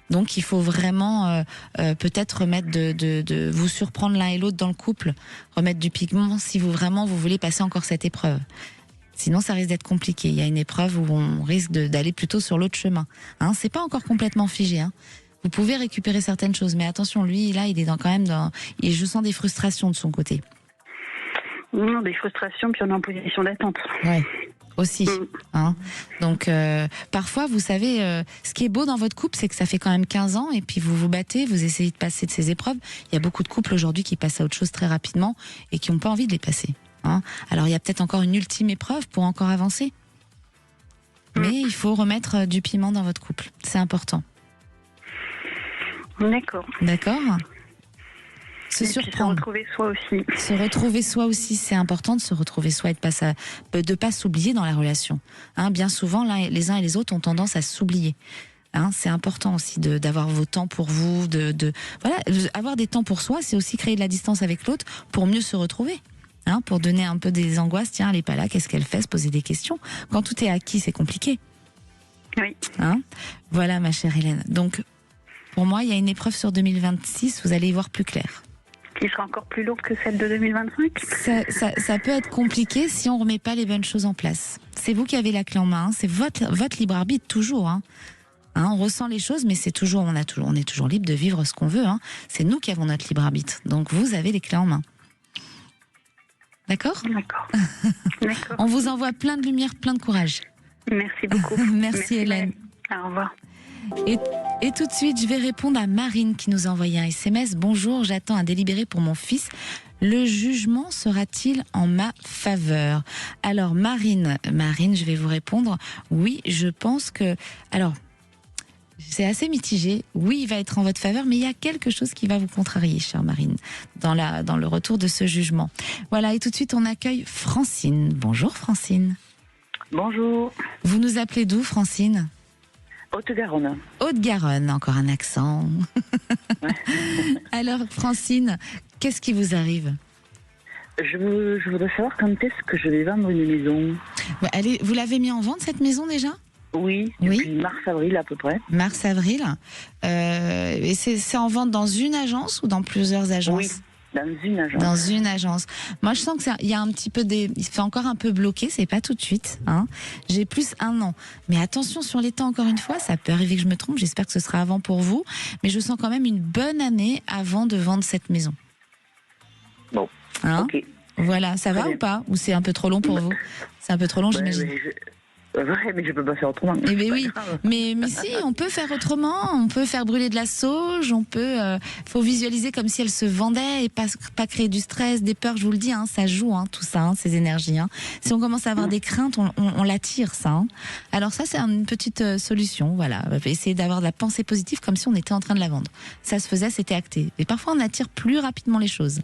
Donc il faut vraiment peut-être remettre de vous surprendre l'un et l'autre dans le couple, remettre du pigment si vous voulez passer encore cette épreuve. Sinon, ça risque d'être compliqué. Il y a une épreuve où on risque d'aller plutôt sur l'autre chemin. C'est pas encore complètement figé. Vous pouvez récupérer certaines choses, mais attention, lui, là, il est et je sens des frustrations de son côté. Non, des frustrations, puis on est en position d'attente. Ouais. Aussi. Donc, parfois, vous savez, ce qui est beau dans votre couple, c'est que ça fait quand même 15 ans et puis vous vous battez, vous essayez de passer de ces épreuves. Il y a beaucoup de couples aujourd'hui qui passent à autre chose très rapidement et qui n'ont pas envie de les passer. Alors, il y a peut-être encore une ultime épreuve pour encore avancer. Mais il faut remettre du piment dans votre couple. C'est important. D'accord. Se retrouver soi aussi. Se retrouver soi aussi, c'est important de se retrouver soi et de pas s'oublier dans la relation. Bien souvent, les uns et les autres ont tendance à s'oublier. C'est important aussi d'avoir vos temps pour vous, avoir des temps pour soi, c'est aussi créer de la distance avec l'autre pour mieux se retrouver. Pour donner un peu des angoisses, tiens, elle est pas là, qu'est-ce qu'elle fait, se poser des questions. Quand tout est acquis, c'est compliqué. Oui. Voilà, ma chère Hélène. Donc, pour moi, il y a une épreuve sur 2026, vous allez y voir plus clair. Qui sera encore plus lourde que celle de 2025 ? Ça peut être compliqué si on ne remet pas les bonnes choses en place. C'est vous qui avez la clé en main, c'est votre libre arbitre toujours. On ressent les choses, mais on est toujours libre de vivre ce qu'on veut. C'est nous qui avons notre libre arbitre. Donc vous avez les clés en main. D'accord ? D'accord. On vous envoie plein de lumière, plein de courage. Merci beaucoup. Merci Hélène. Au revoir. Et tout de suite, je vais répondre à Marine qui nous a envoyé un SMS. Bonjour, j'attends un délibéré pour mon fils. Le jugement sera-t-il en ma faveur ? Alors Marine, je vais vous répondre. Oui, je pense que... Alors, c'est assez mitigé. Oui, il va être en votre faveur, mais il y a quelque chose qui va vous contrarier, chère Marine, dans le retour de ce jugement. Voilà, et tout de suite, on accueille Francine. Bonjour Francine. Bonjour. Vous nous appelez d'où, Francine ? Haute-Garonne. Haute-Garonne, encore un accent. Ouais. Alors, Francine, qu'est-ce qui vous arrive ? Je voudrais savoir quand est-ce que je vais vendre une maison. Allez, vous l'avez mis en vente, cette maison, déjà ? Oui, depuis mars-avril à peu près. Mars-avril. Et c'est en vente dans une agence ou dans plusieurs agences ? Oui. Dans une agence. Dans une agence. Moi, je sens que il y a un petit peu il fait encore un peu bloqué. C'est pas tout de suite. J'ai plus 1 an. Mais attention sur les temps. Encore une fois, ça peut arriver que je me trompe. J'espère que ce sera avant pour vous. Mais je sens quand même une bonne année avant de vendre cette maison. Bon. Ok. Voilà. Ça va ou pas ? Ou c'est un peu trop long pour vous ? C'est un peu trop long, j'imagine. Ouais, mais je peux pas faire autrement. Eh bien oui, mais si, on peut faire autrement. On peut faire brûler de la sauge. On peut. Faut visualiser comme si elle se vendait et pas créer du stress, des peurs. Je vous le dis, ça joue, tout ça, ces énergies. Si on commence à avoir des craintes, on l'attire, ça. Alors ça, c'est une petite solution. Voilà, essayer d'avoir de la pensée positive comme si on était en train de la vendre. Ça se faisait, c'était acté. Et parfois, on attire plus rapidement les choses.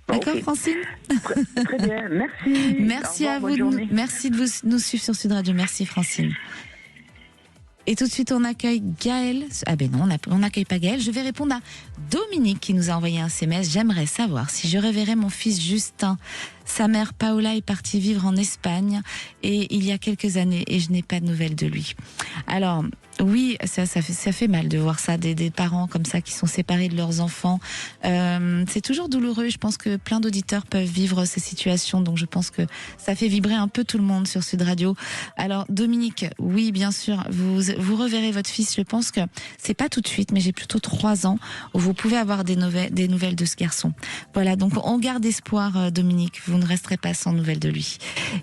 D'accord, okay. Francine ? Très bien, merci. Merci à vous. Merci de nous suivre sur Sud Radio. Merci, Francine. Et tout de suite, on accueille Gaël. Ah ben non, on n'accueille pas Gaël. Je vais répondre à Dominique qui nous a envoyé un SMS. J'aimerais savoir si je reverrai mon fils Justin. Sa mère Paola est partie vivre en Espagne et il y a quelques années et je n'ai pas de nouvelles de lui. Alors, oui, ça fait mal de voir ça, des parents comme ça qui sont séparés de leurs enfants. C'est toujours douloureux. Je pense que plein d'auditeurs peuvent vivre ces situations. Donc, je pense que ça fait vibrer un peu tout le monde sur Sud Radio. Alors, Dominique, oui, bien sûr, vous reverrez votre fils. Je pense que c'est pas tout de suite, mais j'ai plutôt 3 ans où vous pouvez avoir des nouvelles de ce garçon. Voilà, donc on garde espoir, Dominique. Vous ne resterez pas sans nouvelles de lui.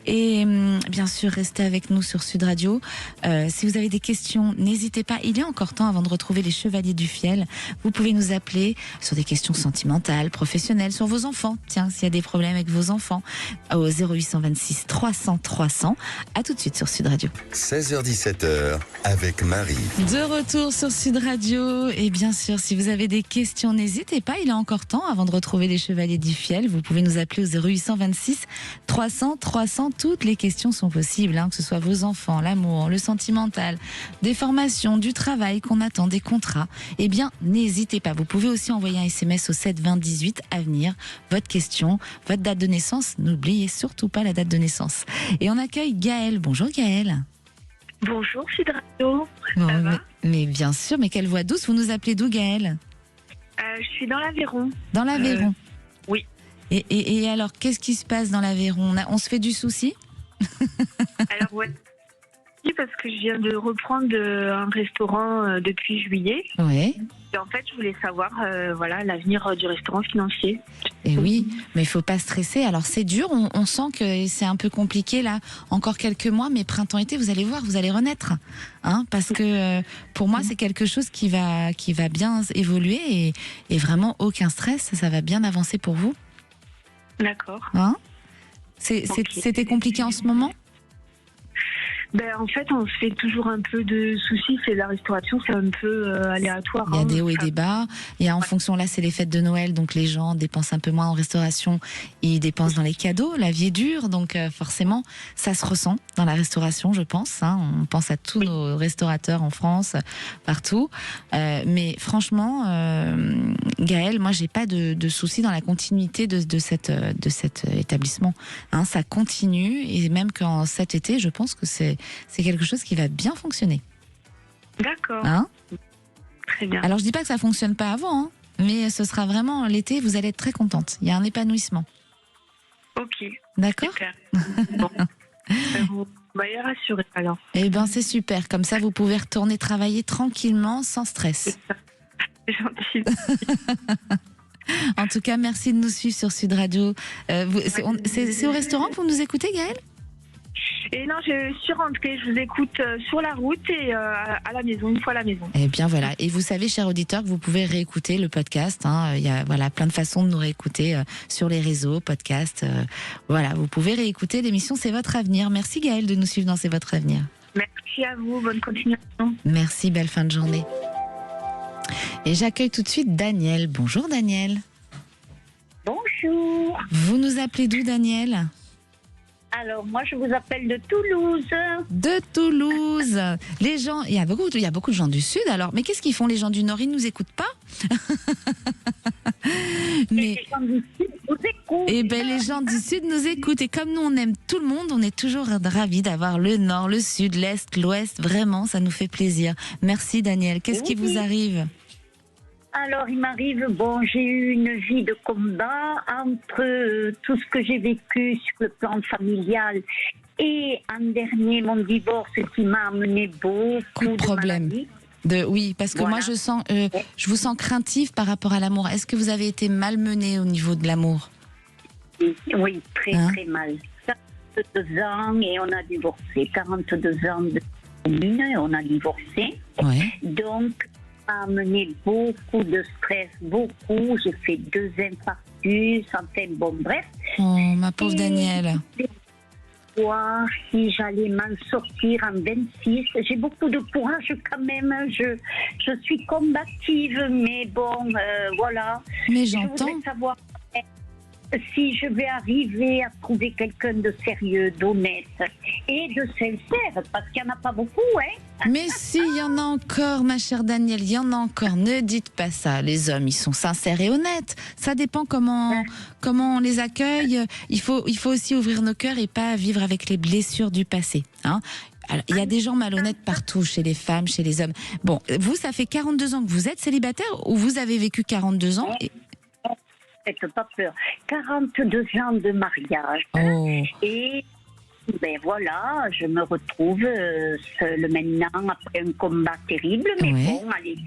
Et bien sûr, restez avec nous sur Sud Radio. Si vous avez des questions, n'hésitez pas. Il y a encore temps avant de retrouver les Chevaliers du Fiel. Vous pouvez nous appeler sur des questions sentimentales, professionnelles, sur vos enfants. Tiens, s'il y a des problèmes avec vos enfants, au 0826 300 300. À tout de suite sur Sud Radio. 16h17h avec Marie. De retour sur Sud Radio. Et bien sûr, si vous avez des questions, n'hésitez pas. Il y a encore temps avant de retrouver les Chevaliers du Fiel. Vous pouvez nous appeler au 0826 300 300. Toutes les questions sont possibles, que ce soit vos enfants, l'amour, le sentimental, des formations, du travail qu'on attend, des contrats. Eh bien, n'hésitez pas. Vous pouvez aussi envoyer un SMS au 7 20 18 à venir. Votre question, votre date de naissance. N'oubliez surtout pas la date de naissance. Et on accueille Gaëlle. Bonjour Gaëlle. Bonjour Sud Radio. Mais bien sûr, mais quelle voix douce. Vous nous appelez d'où Gaëlle ? Je suis dans l'Aveyron. Dans l'Aveyron. Oui. Et alors, qu'est-ce qui se passe dans l'Aveyron ? On se fait du souci ? Alors, ouais. Parce que je viens de reprendre un restaurant depuis juillet. Oui. Et en fait, je voulais savoir l'avenir du restaurant financier. Et oui, mais il faut pas stresser. Alors, c'est dur. On sent que c'est un peu compliqué là. Encore quelques mois, mais printemps-été, vous allez voir, vous allez renaître. Parce que pour moi, c'est quelque chose qui va bien évoluer et vraiment aucun stress. Ça va bien avancer pour vous. D'accord. C'était compliqué en ce moment ? En fait, on se fait toujours un peu de soucis. C'est la restauration, c'est un peu aléatoire. Il y a des hauts et des bas. Il y a en fonction, là, c'est les fêtes de Noël, donc les gens dépensent un peu moins en restauration. Ils dépensent dans les cadeaux. La vie est dure, donc forcément, ça se ressent dans la restauration, je pense. On pense à tous nos restaurateurs en France, partout. Mais franchement, Gaëlle, moi, j'ai pas de soucis dans la continuité de cet établissement. Ça continue et même qu'en cet été, je pense que c'est quelque chose qui va bien fonctionner. D'accord. Très bien. Alors, je dis pas que ça fonctionne pas avant. Mais ce sera vraiment l'été, vous allez être très contente. Il y a un épanouissement. Ok. D'accord. Bon. Vous m'avez rassurée alors. Eh bien, c'est super. Comme ça, vous pouvez retourner travailler tranquillement, sans stress. C'est gentil. En tout cas, merci de nous suivre sur Sud Radio. C'est au restaurant que vous nous écoutez, Gaëlle ? Et non, je suis rentrée, je vous écoute sur la route et à la maison, une fois à la maison. Eh bien voilà, et vous savez, chers auditeurs, que vous pouvez réécouter le podcast. Il y a plein de façons de nous réécouter sur les réseaux, podcast. Voilà, vous pouvez réécouter l'émission C'est votre avenir. Merci Gaëlle de nous suivre dans C'est votre avenir. Merci à vous, bonne continuation. Merci, belle fin de journée. Et j'accueille tout de suite Daniel. Bonjour Daniel. Bonjour. Vous nous appelez d'où, Daniel ? Alors, moi, je vous appelle de Toulouse. De Toulouse. Les gens, il y a beaucoup de gens du Sud, alors. Mais qu'est-ce qu'ils font, les gens du Nord ? Ils ne nous écoutent pas ? Mais les gens du Sud nous écoutent. Eh bien, les gens du Sud nous écoutent. Et comme nous, on aime tout le monde, on est toujours ravis d'avoir le Nord, le Sud, l'Est, l'Ouest. Vraiment, ça nous fait plaisir. Merci, Daniel. Qu'est-ce qui vous arrive ? Alors, il m'arrive, j'ai eu une vie de combat entre tout ce que j'ai vécu sur le plan familial et en dernier, mon divorce qui m'a amené beaucoup de problèmes. Oui, parce que moi, je vous sens craintive par rapport à l'amour. Est-ce que vous avez été malmenée au niveau de l'amour ? Oui, très mal. 42 ans et on a divorcé. 42 ans de commune et on a divorcé. Ouais. Donc, a amené beaucoup de stress, beaucoup. J'ai fait 2 infarctus, enfin bon, bref. Oh, ma pauvre Danielle. Voir si j'allais m'en sortir en 26. J'ai beaucoup de courage quand même. Je suis combative, mais bon, voilà. Mais j'entends. Je voudrais savoir si je vais arriver à trouver quelqu'un de sérieux, d'honnête et de sincère, parce qu'il n'y en a pas beaucoup, hein. Mais si, il y en a encore, ma chère Danielle, il y en a encore. Ne dites pas ça. Les hommes, ils sont sincères et honnêtes. Ça dépend comment on les accueille. Il faut aussi ouvrir nos cœurs et pas vivre avec les blessures du passé, hein. Alors, il y a des gens malhonnêtes partout, chez les femmes, chez les hommes. Bon, vous, ça fait 42 ans que vous êtes célibataire ou vous avez vécu 42 ans Faites pas peur. 42 ans de mariage. Oh. Et ben voilà, je me retrouve seule maintenant après un combat terrible. Mais bon, allez,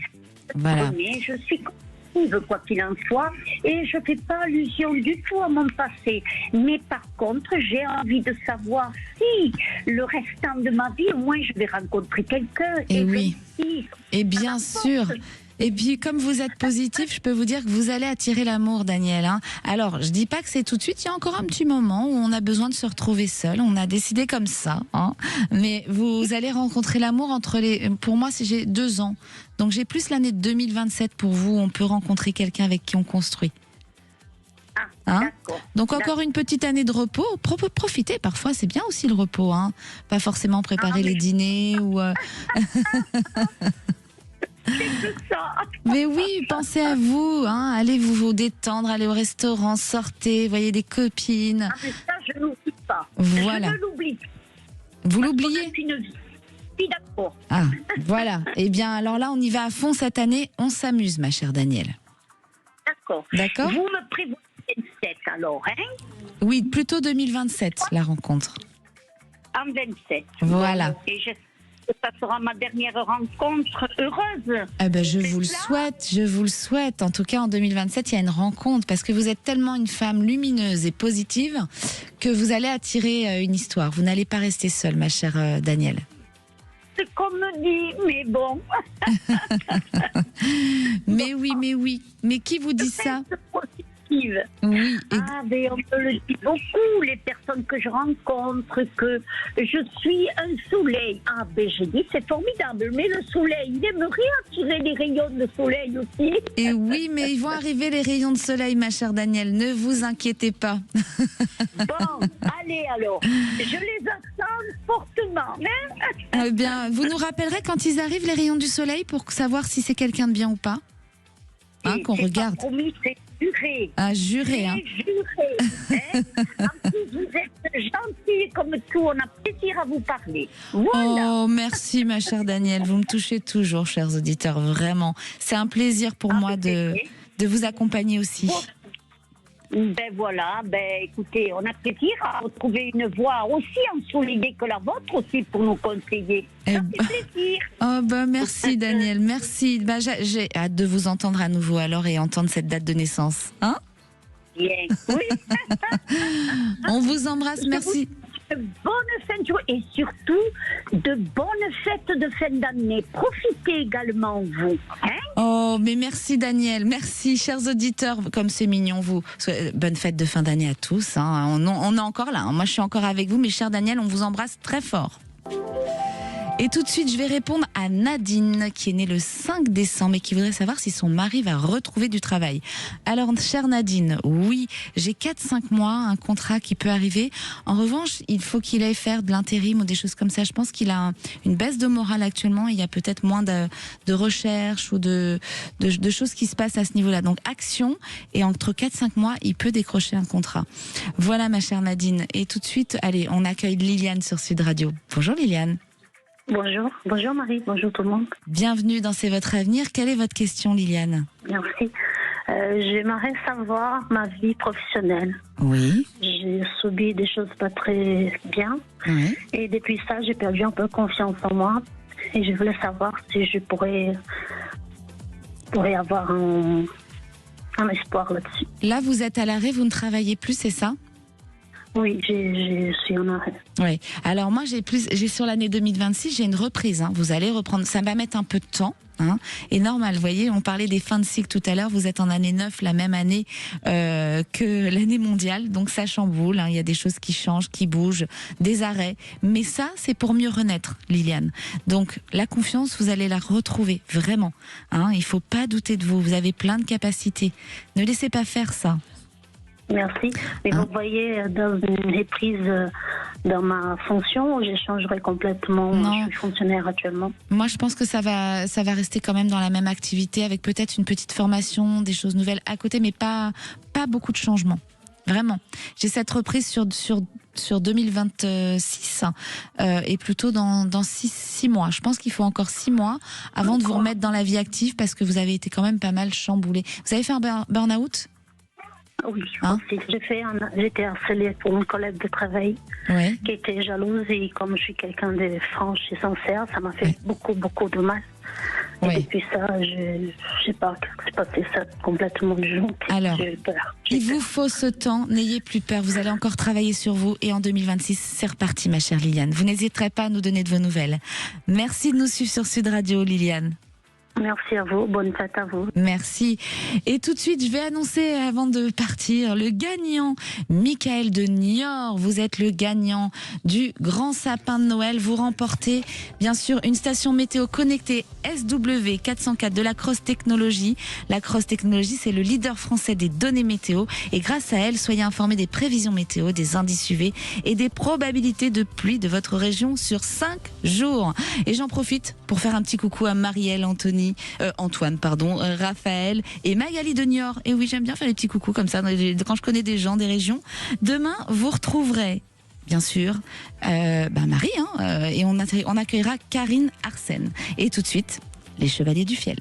voilà. Je suis combative, quoi qu'il en soit. Et je ne fais pas allusion du tout à mon passé. Mais par contre, j'ai envie de savoir si le restant de ma vie, au moins, je vais rencontrer quelqu'un. Et oui. Et bien sûr. Et puis, comme vous êtes positif, je peux vous dire que vous allez attirer l'amour, Daniel, hein. Alors, je dis pas que c'est tout de suite. Il y a encore un petit moment où on a besoin de se retrouver seul. On a décidé comme ça, hein. Mais vous allez rencontrer l'amour pour moi, j'ai 2 ans. Donc, j'ai plus l'année de 2027 pour vous. On peut rencontrer quelqu'un avec qui on construit. Hein? Donc encore une petite année de repos. Profitez, parfois c'est bien aussi le repos, hein. Pas forcément préparer les dîners ou... Mais oui, pensez à vous, hein. Allez vous détendre, allez au restaurant, sortez, voyez des copines. Ah, mais ça, je n'oublie pas. Voilà. Je ne l'oublie pas. Vous l'oubliez ? Oui, d'accord. Ah, voilà. Eh bien, alors là, on y va à fond cette année. On s'amuse, ma chère Danielle. D'accord. D'accord. Vous me prévoyez 27 alors, hein ? Oui, plutôt 2027, la rencontre. En 27. Voilà. Et j'espère que ça sera ma dernière rencontre heureuse. Eh ben, je vous le souhaite. En tout cas, en 2027, il y a une rencontre parce que vous êtes tellement une femme lumineuse et positive que vous allez attirer une histoire. Vous n'allez pas rester seule, ma chère Danielle. C'est comme dit, mais bon. Mais oui. Mais qui vous dit ça ? Oui. Ah, mais on me le dit beaucoup, les personnes que je rencontre, que je suis un soleil. Ah, ben j'ai dit, c'est formidable, mais le soleil, il aimerait attirer les rayons de soleil aussi. Et oui, mais ils vont arriver les rayons de soleil, ma chère Danielle, ne vous inquiétez pas. Bon, allez alors, je les attends fortement. Hein. Eh bien, vous nous rappellerez quand ils arrivent, les rayons du soleil, pour savoir si c'est quelqu'un de bien ou pas, hein, qu'on regarde. Promis, c'est juré. Ah, juré, hein. Juré. Hein. En plus, vous êtes gentil comme tout. On a plaisir à vous parler. Voilà. Oh, merci, ma chère Danielle. Vous me touchez toujours, chers auditeurs. Vraiment. C'est un plaisir pour moi de de vous accompagner aussi. Ben voilà, écoutez, on a plaisir à retrouver une voix aussi ensoleillée que la vôtre aussi pour nous conseiller. Ça fait plaisir. Oh merci Daniel, merci. J'ai hâte de vous entendre à nouveau alors et entendre cette date de naissance. Hein? Bien, oui. On vous embrasse, merci. Bonne fin de journée et surtout de bonnes fêtes de fin d'année. Profitez également, vous. Hein? Oh, mais merci Daniel, merci chers auditeurs, comme c'est mignon vous. Bonne fête de fin d'année à tous. Hein. On est encore là, hein. Moi je suis encore avec vous, mais cher Daniel, on vous embrasse très fort. Et tout de suite, je vais répondre à Nadine, qui est née le 5 décembre et qui voudrait savoir si son mari va retrouver du travail. Alors, chère Nadine, oui, j'ai 4-5 mois, un contrat qui peut arriver. En revanche, il faut qu'il aille faire de l'intérim ou des choses comme ça. Je pense qu'il a une baisse de morale actuellement. Il y a peut-être moins de recherche ou de choses qui se passent à ce niveau-là. Donc, action. Et entre 4-5 mois, il peut décrocher un contrat. Voilà, ma chère Nadine. Et tout de suite, allez, on accueille Liliane sur Sud Radio. Bonjour Liliane. Bonjour Marie, bonjour tout le monde. Bienvenue dans C'est votre avenir. Quelle est votre question, Liliane? Merci. J'aimerais savoir ma vie professionnelle. Oui. J'ai subi des choses pas très bien. Oui. Et depuis ça, j'ai perdu un peu confiance en moi. Et je voulais savoir si je pourrais avoir un espoir là-dessus. Là, vous êtes à l'arrêt, vous ne travaillez plus, c'est ça? Oui, je suis en arrêt. Oui. Alors moi, j'ai sur l'année 2026, j'ai une reprise. Hein. Vous allez reprendre. Ça va mettre un peu de temps. Hein. Et normal, vous voyez, on parlait des fins de cycle tout à l'heure. Vous êtes en année 9, la même année que l'année mondiale. Donc ça chamboule. Hein. Il y a des choses qui changent, qui bougent, des arrêts. Mais ça, c'est pour mieux renaître, Liliane. Donc la confiance, vous allez la retrouver, vraiment. Hein. Il ne faut pas douter de vous. Vous avez plein de capacités. Ne laissez pas faire ça. Merci. Mais vous voyez, dans une reprise dans ma fonction, j'échangerai complètement. Non. Je suis fonctionnaire actuellement. Moi, je pense que ça va rester quand même dans la même activité, avec peut-être une petite formation, des choses nouvelles à côté, mais pas beaucoup de changements. Vraiment. J'ai cette reprise sur 2026 et plutôt dans 6 mois. Je pense qu'il faut encore 6 mois avant de vous remettre dans la vie active parce que vous avez été quand même pas mal chamboulé. Vous avez fait un burn-out ? Oui, j'ai été harcelée pour une collègue de travail qui était jalouse et comme je suis quelqu'un de franche et sincère, ça m'a fait beaucoup de mal. Et depuis ça, je sais pas ce qui s'est passé, ça complètement du jour. Alors, j'ai peur. Il vous faut ce temps, n'ayez plus peur, vous allez encore travailler sur vous et en 2026, c'est reparti ma chère Liliane. Vous n'hésiterez pas à nous donner de vos nouvelles. Merci de nous suivre sur Sud Radio, Liliane. Merci à vous, bonne fête à vous. Merci. Et tout de suite, je vais annoncer avant de partir le gagnant, Michael de Niort. Vous êtes le gagnant du Grand Sapin de Noël. Vous remportez bien sûr une station météo connectée SW404 de la Cross Technologies. La Cross Technologies, c'est le leader français des données météo. Et grâce à elle, soyez informés des prévisions météo, des indices UV et des probabilités de pluie de votre région sur 5 jours. Et j'en profite pour faire un petit coucou à Marielle, Antoine, Raphaël et Magali de Niort. Et oui, j'aime bien faire les petits coucous comme ça quand je connais des gens, des régions. Demain, vous retrouverez bien sûr Marie et on accueillera Karine Arsène. Et tout de suite, les Chevaliers du Fiel.